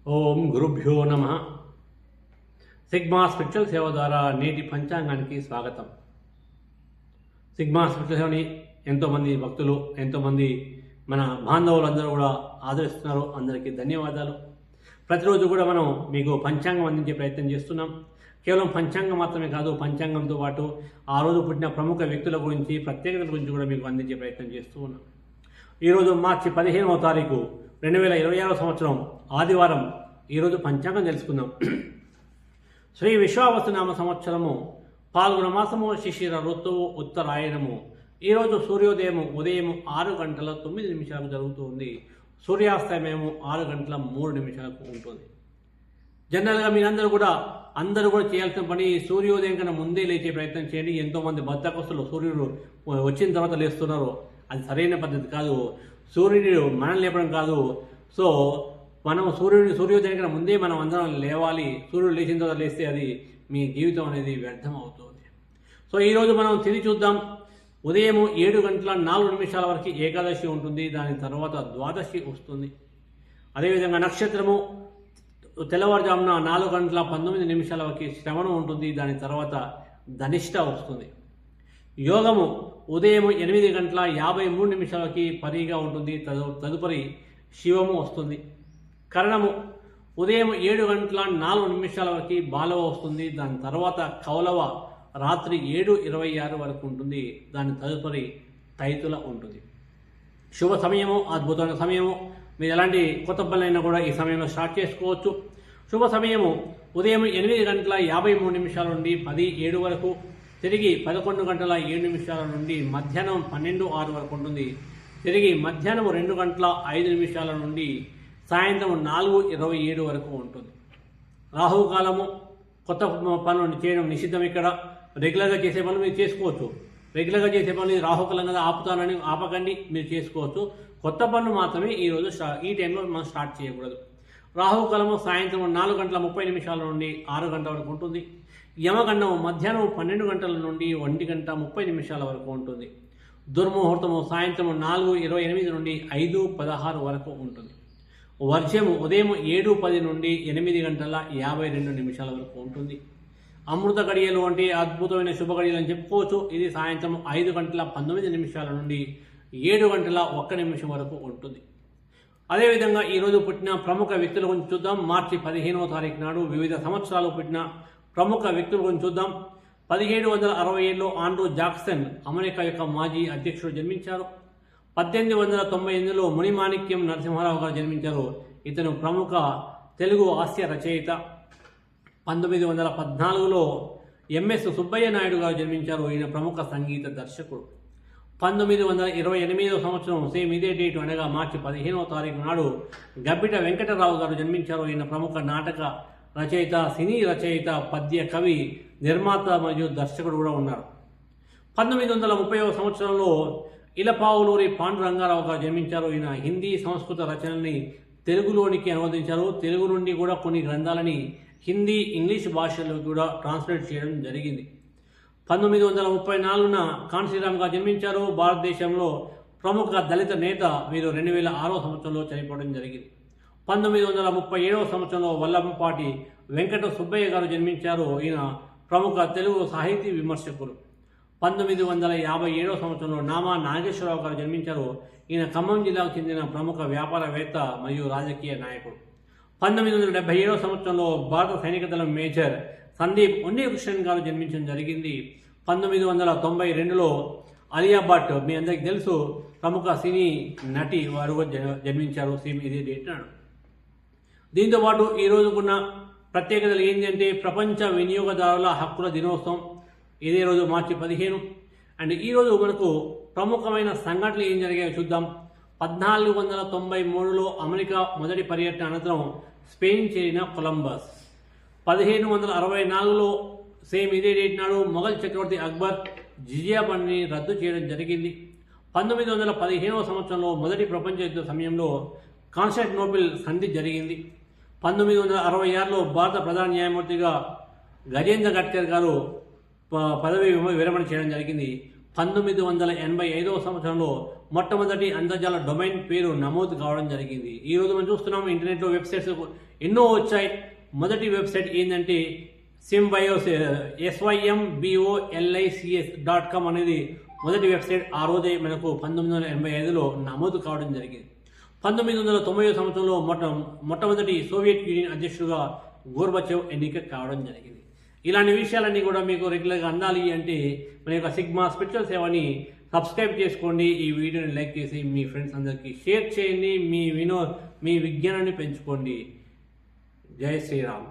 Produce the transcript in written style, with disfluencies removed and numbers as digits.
ఓం గురుభ్యో నమ. Sigma spiritual సేవ ద్వారా నేటి పంచాంగానికి స్వాగతం. సిగ్మా స్పిరిచువల్ సేవని ఎంతోమంది భక్తులు, ఎంతోమంది మన బాంధవులందరూ కూడా ఆదరిస్తున్నారు. అందరికీ ధన్యవాదాలు. ప్రతిరోజు కూడా మనం మీకు పంచాంగం అందించే ప్రయత్నం చేస్తున్నాం. కేవలం పంచాంగం మాత్రమే కాదు, పంచాంగంతో పాటు ఆ రోజు పుట్టిన ప్రముఖ వ్యక్తుల గురించి, ప్రత్యేకతల గురించి కూడా మీకు అందించే ప్రయత్నం చేస్తూ ఉన్నాం. ఈరోజు మార్చి 15వ తారీఖు 2026 సంవత్సరం ఆదివారం. ఈరోజు పంచాంగం తెలుసుకుందాం. శ్రీ విశ్వావసునామ సంవత్సరము పాల్గొన మాసము శిశిర ఋతువు ఉత్తరాయణము. ఈరోజు సూర్యోదయం ఉదయం 6:09 జరుగుతుంది. సూర్యాస్తమయము 6:03 ఉంటుంది. జనరల్గా మీరందరూ కూడా చేయాల్సిన పని సూర్యోదయం కన్నా ముందే లేచే ప్రయత్నం చేయండి. ఎంతోమంది బద్ధకస్తులు సూర్యుడు వచ్చిన తర్వాత లేస్తున్నారు. అది సరైన పద్ధతి కాదు. సూర్యుడు మనం లేపడం కాదు. సో మనం సూర్యోదయం కన్నా ముందే మనం అందరం లేవాలి. సూర్యుడు లేచిన తర్వాత లేస్తే అది మీ జీవితం అనేది వ్యర్థం అవుతుంది. సో ఈరోజు మనం తిరిగి చూద్దాం. ఉదయం 7:04 వరకు ఏకాదశి ఉంటుంది. దాని తర్వాత ద్వాదశి వస్తుంది. అదేవిధంగా నక్షత్రము తెల్లవారుజామున 4:19 వరకు శ్రవణం ఉంటుంది. దాని తర్వాత ధనిష్ట వస్తుంది. యోగము ఉదయం 8:53 వరకు పరిగా ఉంటుంది. తదుపరి శివము వస్తుంది. కరణము ఉదయం 7:04 వరకు బాలవ వస్తుంది. దాని తర్వాత కౌలవ రాత్రి 7:26 వరకు ఉంటుంది. దాని తదుపరి తైతుల ఉంటుంది. శుభ సమయము, అద్భుతమైన సమయము. మీరు ఎలాంటి కొత్త పనులైనా కూడా ఈ సమయంలో స్టార్ట్ చేసుకోవచ్చు. శుభ సమయము ఉదయం 8:53 నుండి 10:07 వరకు, తిరిగి 11:07 నుండి మధ్యాహ్నం 12:06 వరకు ఉంటుంది. తిరిగి మధ్యాహ్నం 2:05 నుండి సాయంత్రం 4:27 వరకు ఉంటుంది. రాహుకాలము కొత్త పనులు చేయడం నిషిద్ధం. ఇక్కడ రెగ్యులర్గా చేసే పనులు మీరు చేసుకోవచ్చు. రెగ్యులర్గా చేసే పనులు రాహుకాలం కదా ఆపుతానని ఆపకండి, మీరు చేసుకోవచ్చు. కొత్త పనులు మాత్రమే ఈరోజు ఈ టైంలో మనం స్టార్ట్ చేయకూడదు. రాహుకాలము సాయంత్రం 4:30 నుండి 6 గంటల వరకు ఉంటుంది. యమగండం మధ్యాహ్నం 12 గంటల నుండి 1:30 వరకు ఉంటుంది. దుర్ముహూర్తము సాయంత్రం 4:28 నుండి 5:16 వరకు ఉంటుంది. వర్షము ఉదయం 7:10 నుండి 8:52 వరకు ఉంటుంది. అమృత గడియలు అంటే అద్భుతమైన శుభ గడియలు అని చెప్పుకోవచ్చు. ఇది సాయంత్రం 5:19 నుండి 7:01 వరకు ఉంటుంది. అదేవిధంగా ఈరోజు పుట్టిన ప్రముఖ వ్యక్తుల గురించి చూద్దాం. మార్చి 15వ తారీఖు నాడు వివిధ సంవత్సరాలు పుట్టిన ప్రముఖ వ్యక్తుల గురించి చూద్దాం. 1767లో ఆండ్రూ జాక్సన్ అమెరికా యొక్క మాజీ అధ్యక్షుడు జన్మించారు. 1898లో మునిమాణిక్యం నరసింహారావు గారు జన్మించారు. ఇతను ప్రముఖ తెలుగు హాస్య రచయిత. 1914లో ఎంఎస్ సుబ్బయ్య నాయుడు గారు జన్మించారు. ఈయన ప్రముఖ సంగీత దర్శకుడు. 1928వ సంవత్సరం సేమ్ ఇదే డేటు అనగా మార్చి 15వ తారీఖు నాడు గబ్బిట వెంకటరావు గారు జన్మించారు. ఈయన ప్రముఖ నాటక రచయిత, సినీ రచయిత, పద్య కవి, నిర్మాత మరియు దర్శకుడు కూడా ఉన్నారు. 1930వ సంవత్సరంలో ఇలపావులూరి పాండురంగారావు గారు జన్మించారు. ఈయన హిందీ, సంస్కృత రచనల్ని తెలుగులోనికి అనువదించారు. తెలుగు నుండి కూడా కొన్ని గ్రంథాలని హిందీ, ఇంగ్లీష్ భాషల్లో కూడా ట్రాన్స్లేట్ చేయడం జరిగింది. 1934న కాన్సీరామ్ గారు జన్మించారు. భారతదేశంలో ప్రముఖ దళిత నేత. వీరు 2006వ సంవత్సరంలో చనిపోవడం జరిగింది. 1937వ సంవత్సరంలో వల్లభపాటి వెంకట సుబ్బయ్య గారు జన్మించారు. ఈయన ప్రముఖ తెలుగు సాహితీ విమర్శకులు. 1957వ సంవత్సరంలో నామా నాగేశ్వరరావు గారు జన్మించారు. ఈయన ఖమ్మం జిల్లాకు చెందిన ప్రముఖ వ్యాపారవేత్త మరియు రాజకీయ నాయకుడు. 1977వ సంవత్సరంలో భారత సైనిక దళం మేజర్ సందీప్ ఉన్నికృష్ణన్ గారు జన్మించడం జరిగింది. 1992లో అలియా భట్, మీ అందరికీ తెలుసు, ప్రముఖ సినీ నటి, వారు జన్మించారు. సేమ్ ఇదే డేట్ నాడు. దీంతోపాటు ఈరోజుకున్న ప్రత్యేకతలు ఏంటంటే ప్రపంచ వినియోగదారుల హక్కుల దినోత్సవం. ఇదే రోజు మార్చి 15. అండ్ ఈరోజు మనకు ప్రముఖమైన సంఘటనలు ఏం జరిగాయో చూద్దాం. 1493లో అమెరికా మొదటి పర్యటన అనంతరం స్పెయిన్ చేరిన కొలంబస్. 1564లో సేమ్ ఇదే డేట్ నాడు మొఘల్ చక్రవర్తి అక్బర్ జిజియా పన్నుని రద్దు చేయడం జరిగింది. 1915వ సంవత్సరంలో మొదటి ప్రపంచ యుద్ధ సమయంలో కాన్స్టాంటినోపిల్ సంధి జరిగింది. 1966లో భారత ప్రధాన న్యాయమూర్తిగా గజేంద్ర గడ్కర్ గారు పదవి విరమణ చేయడం జరిగింది. 1985వ సంవత్సరంలో మొట్టమొదటి అంతర్జాల డొమైన్ పేరు నమోదు కావడం జరిగింది. ఈరోజు మనం చూస్తున్నాం ఇంటర్నెట్లో వెబ్సైట్స్ ఎన్నో వచ్చాయి. మొదటి వెబ్సైట్ ఏంటంటే symbolics.com అనేది మొదటి వెబ్సైట్. ఆ రోజే మనకు 1985లో నమోదు కావడం జరిగింది. 1990 సంవత్సరంలో మొట్టమొదటి సోవియట్ యూనియన్ అధ్యక్షుడుగా గోర్బచేవ్ ఎన్నిక కావడం జరిగింది. ఇలాంటి విషయాలన్నీ కూడా మీకు రెగ్యులర్గా అందాలి అంటే మన యొక్క సిగ్మా స్పిరిచువల్ సేవని సబ్స్క్రైబ్ చేసుకోండి. ఈ వీడియోని లైక్ చేసి మీ ఫ్రెండ్స్ అందరికీ షేర్ చేయండి. మీ విజ్ఞానాన్ని పెంచుకోండి. జై శ్రీరామ్.